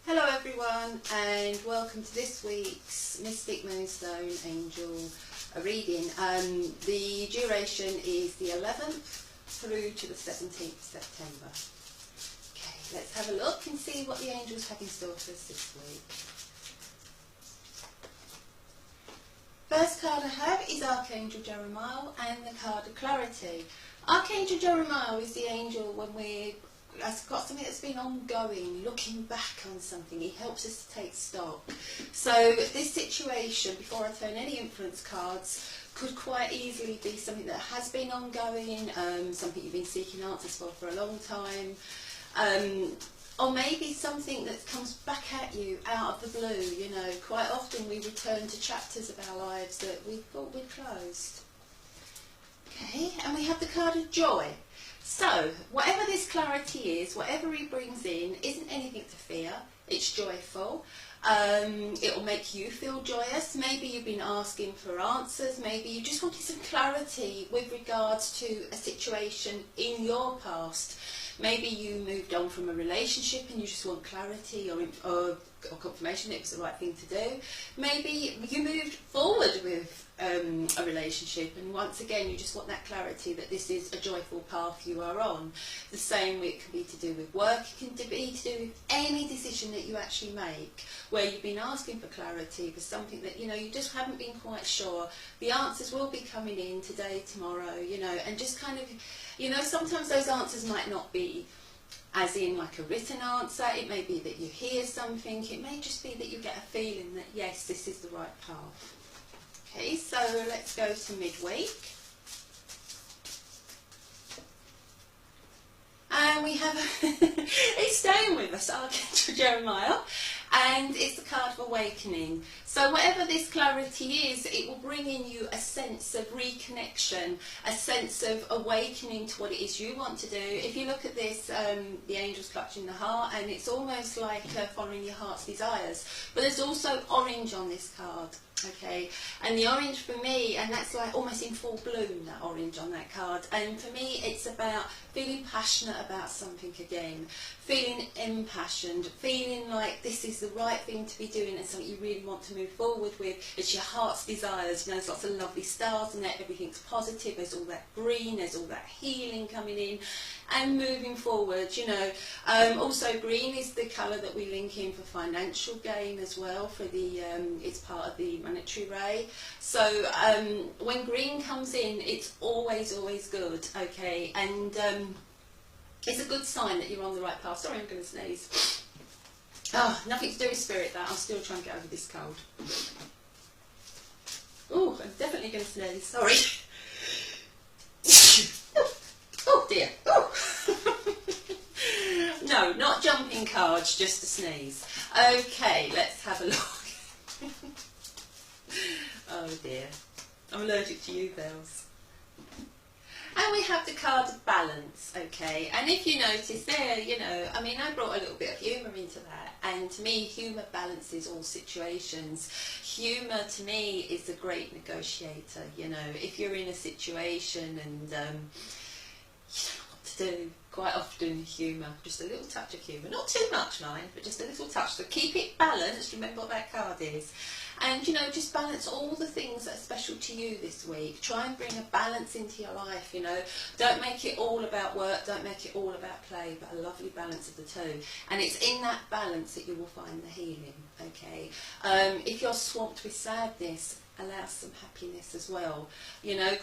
Hello everyone, and welcome to this week's Mystic Moonstone Angel reading. The duration is the 11th through to the 17th of September. Okay, let's have a look and see what the angels have in store for us this week. First card I have is Archangel Jeremiah and the card of Clarity. Archangel Jeremiah is the angel when we've got something that's been ongoing, looking back on something. He helps us to take stock. So this situation, before I turn any influence cards, could quite easily be something that has been ongoing, something you've been seeking answers for a long time, or maybe something that comes back at you out of the blue. You know, quite often we return to chapters of our lives that we thought we'd closed. Okay, and we have the card of Joy. So, whatever this clarity is, whatever he brings in, isn't anything to fear. It's joyful. It will make you feel joyous. Maybe you've been asking for answers. Maybe you just wanted some clarity with regards to a situation in your past. Maybe you moved on from a relationship and you just want clarity or confirmation that it was the right thing to do. Maybe you moved forward with a relationship, and once again you just want that clarity that this is a joyful path you are on. The same, it can be to do with work, it can be to do with any decision that you actually make where you've been asking for clarity for something that you just haven't been quite sure. The answers will be coming in today, tomorrow, and just kind of, sometimes those answers might not be as in like a written answer. It may be that you hear something. It may just be that you get a feeling that yes, this is the right path. Okay, so let's go to midweek. And we have, it's staying with us, Archangel Jeremiah, and it's the card of awakening. So whatever this clarity is, it will bring in you a sense of reconnection, a sense of awakening to what it is you want to do. If you look at this, the angel's clutching the heart, and it's almost like following your heart's desires. But there's also orange on this card. Okay, and the orange for me, and that's like almost in full bloom, that orange on that card, and for me it's about feeling passionate about something again, feeling impassioned, feeling like this is the right thing to be doing and something you really want to move forward with. It's your heart's desires. There's lots of lovely stars in there, everything's positive, there's all that green, there's all that healing coming in and moving forward. Also green is the colour that we link in for financial gain as well, for the it's part of the monetary ray. So when green comes in, it's always good. Okay, and it's a good sign that you're on the right path. Sorry, I'm going to sneeze. Oh, nothing to do with spirit, that. I'll still try and get over this cold. Oh, I'm definitely going to sneeze. Sorry. Oh dear. Oh. No, not jumping cards, just a sneeze. Okay, let's have a look. Oh dear. I'm allergic to you, Bells. And we have the card of balance, okay, and if you notice there, I brought a little bit of humour into that, and to me, humour balances all situations. Humour, to me, is a great negotiator. If you're in a situation and you don't know what to do, quite often humour, just a little touch of humour, not too much, mind, but just a little touch, so keep it balanced. Remember what that card is. And, just balance all the things that are special to you this week. Try and bring a balance into your life, Don't make it all about work, don't make it all about play, but a lovely balance of the two. And it's in that balance that you will find the healing, okay? If you're swamped with sadness, allow some happiness as well.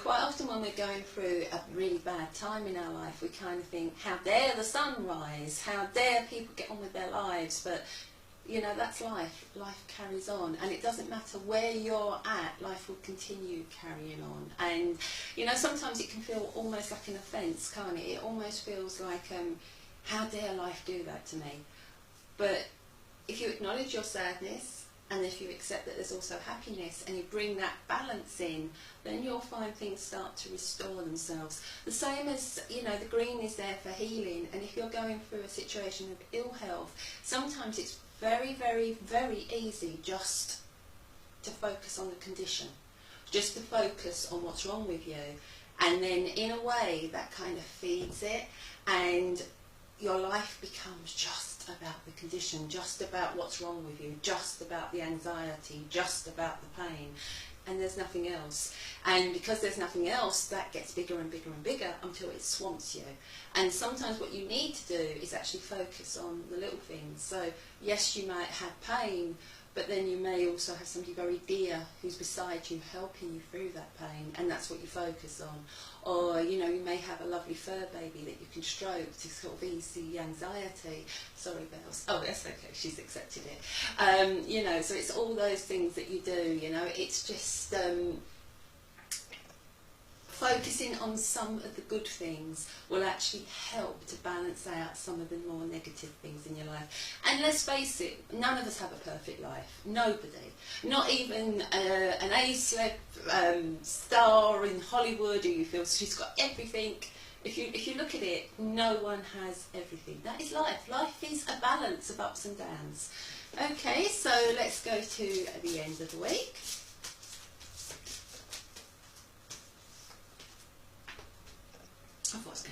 Quite often when we're going through a really bad time in our life, we kind of think, how dare the sun rise? How dare people get on with their lives? But that's life. Life carries on, and it doesn't matter where you're at, life will continue carrying on. And sometimes it can feel almost like an offence, can't it? It almost feels like, how dare life do that to me? But if you acknowledge your sadness, and if you accept that there's also happiness, and you bring that balance in, then you'll find things start to restore themselves. The same as, the green is there for healing, and if you're going through a situation of ill health, sometimes it's very, very, very easy just to focus on the condition, just to focus on what's wrong with you, and then in a way that kind of feeds it, and your life becomes just about the condition, just about what's wrong with you, just about the anxiety, just about the pain, and there's nothing else. And because there's nothing else, that gets bigger and bigger and bigger until it swamps you. And sometimes what you need to do is actually focus on the little things. So yes, you might have pain, but then you may also have somebody very dear who's beside you, helping you through that pain, and that's what you focus on. Or, you know, you may have a lovely fur baby that you can stroke to sort of ease the anxiety. Sorry, Bells. Oh, that's okay, she's accepted it. You know, so it's all those things that you do, you know. It's just focusing on some of the good things will actually help to balance out some of the more negative things in your life. And let's face it, none of us have a perfect life. Nobody. Not even an A-celeb star in Hollywood who you feel she's got everything. If you look at it, no one has everything. That is life. Life is a balance of ups and downs. Okay, so let's go to the end of the week. I thought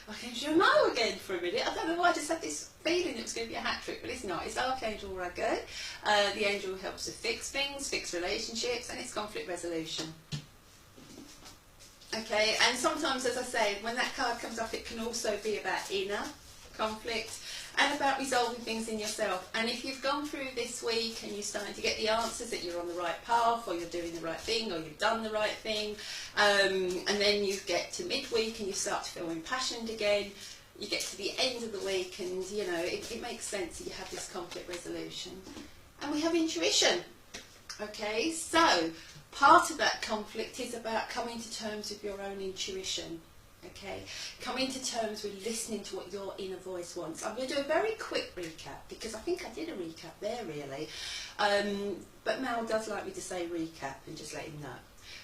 I came to Jeremiah again for a minute. I don't know why I just had this feeling it was going to be a hat trick, but it's not. It's Archangel Rago. The angel helps to fix things, fix relationships, and it's conflict resolution. Okay, and sometimes, as I say, when that card comes up, it can also be about inner conflict and about resolving things in yourself. And if you've gone through this week and you're starting to get the answers that you're on the right path, or you're doing the right thing, or you've done the right thing, and then you get to midweek and you start to feel impassioned again, you get to the end of the week and, you know, it makes sense that you have this conflict resolution. And we have intuition. Okay, so part of that conflict is about coming to terms with your own intuition. Okay, coming to terms with listening to what your inner voice wants. I'm going to do a very quick recap because I think I did a recap there really, but Mal does like me to say recap and just let him know.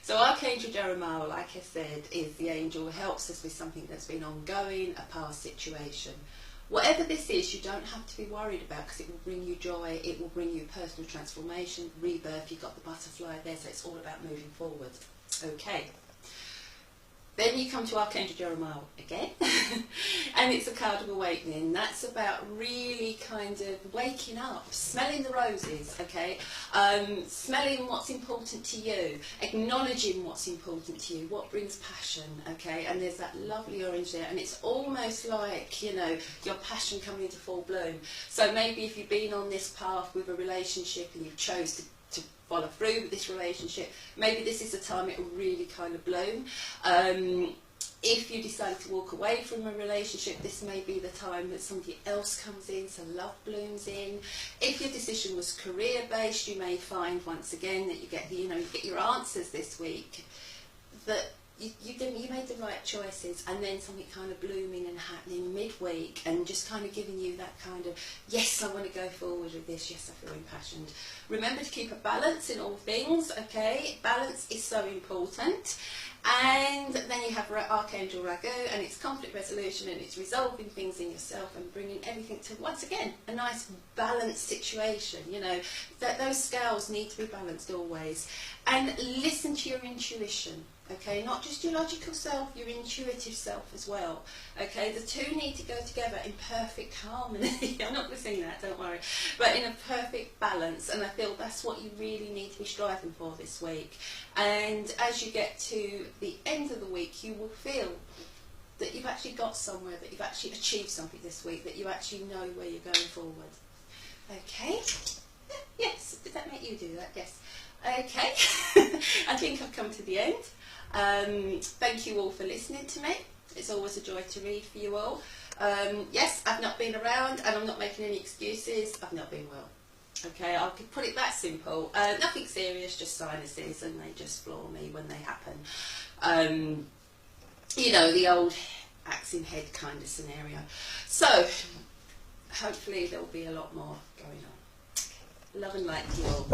So Archangel Jeremiah, like I said, is the angel who helps us with something that's been ongoing, a past situation. Whatever this is, you don't have to be worried about because it will bring you joy, it will bring you personal transformation, rebirth. You've got the butterfly there, so it's all about moving forward. Okay. Then you come to Archangel Jeremiah again, and it's a card of awakening. That's about really kind of waking up, smelling the roses, okay? Smelling what's important to you, acknowledging what's important to you, what brings passion, okay? And there's that lovely orange there, and it's almost like, you know, your passion coming into full bloom. So maybe if you've been on this path with a relationship and you've chose to follow through with this relationship, maybe this is the time it will really kind of bloom. If you decide to walk away from a relationship, this may be the time that somebody else comes in, so love blooms in. If your decision was career based, you may find once again that you get you get your answers this week, that you made the right choices, and then something kind of blooming and happening midweek and just kind of giving you that kind of, yes, I want to go forward with this, yes, I feel impassioned. Remember to keep a balance in all things, okay? Balance is so important. And then you have Archangel Rago, and it's conflict resolution, and it's resolving things in yourself and bringing everything to, once again, a nice balanced situation. You know, that those scales need to be balanced always. And listen to your intuition. Okay, not just your logical self, your intuitive self as well. Okay, the two need to go together in perfect harmony. I'm not going to sing that, don't worry. But in a perfect balance, and I feel that's what you really need to be striving for this week. And as you get to the end of the week, you will feel that you've actually got somewhere, that you've actually achieved something this week, that you actually know where you're going forward. Okay? Yes, did that make you do that? Yes. Okay, I think I've come to the end. Thank you all for listening to me. It's always a joy to read for you all. Yes, I've not been around and I'm not making any excuses. I've not been well. Okay, I could put it that simple. Nothing serious, just sinuses, and they just floor me when they happen. You know, the old axe in head kind of scenario. So, hopefully there'll be a lot more going on. Okay. Love and light to you all.